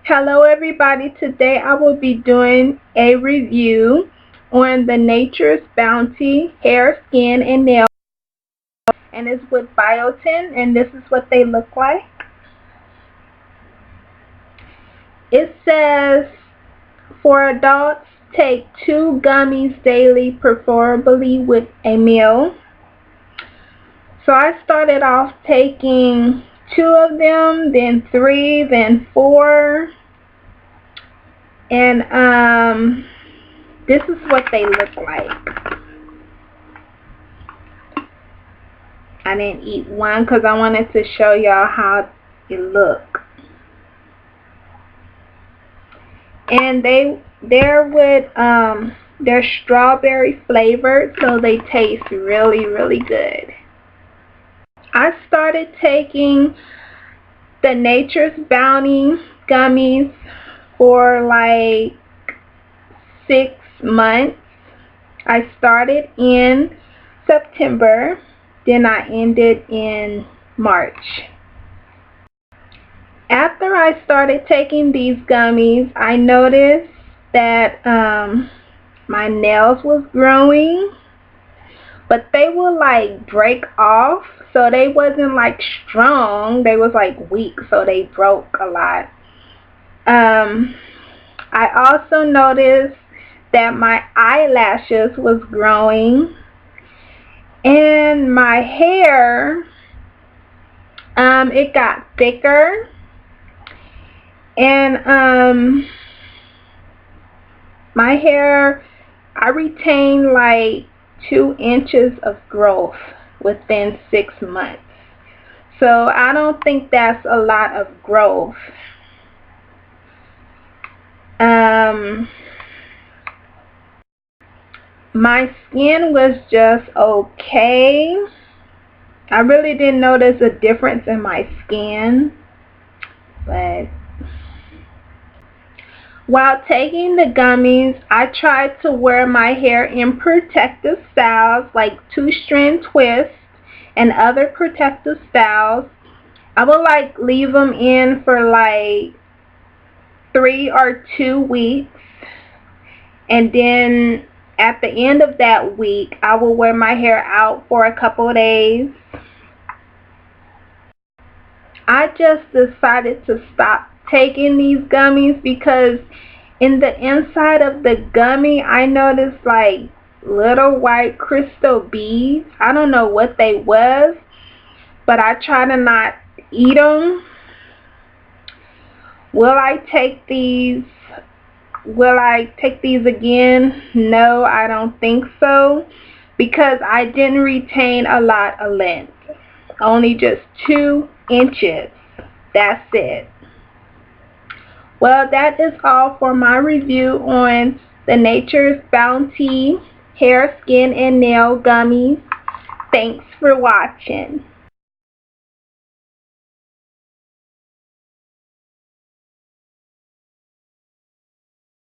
Hello everybody, today I will be doing a review on the Nature's Bounty hair, skin, and nail, and it's with biotin, and this is what they look like. It says, for adults, take 2 gummies daily, preferably with a meal. So I started off taking 2 of them, then 3, then 4. And this is what they look like. I didn't eat one because I wanted to show y'all how it look. And they're strawberry flavored, so they taste really, really good. I started taking the Nature's Bounty gummies for like 6 months. I started in September, then I ended in March. After I started taking these gummies, I noticed that my nails was growing, but they would like break off, so they wasn't like strong, they was like weak, so they broke a lot. I also noticed that my eyelashes was growing, and my hair, it got thicker, and my hair, I retained like 2 inches of growth within 6 months. So I don't think that's a lot of growth. My skin was just okay. I really didn't notice a difference in my skin, but while taking the gummies, I tried to wear my hair in protective styles like 2-strand twists and other protective styles. I would like leave them in for like 3 or 2 weeks, and then at the end of that week I will wear my hair out for a couple of days. I just decided to stop taking these gummies because in the inside of the gummy I noticed like little white crystal beads. I don't know what they was, but I try to not eat them. Will I take these again? No, I don't think so, because I didn't retain a lot of length. Only just 2 inches. That's it. Well, that is all for my review on the Nature's Bounty hair, skin, and nail gummies. Thanks for watching.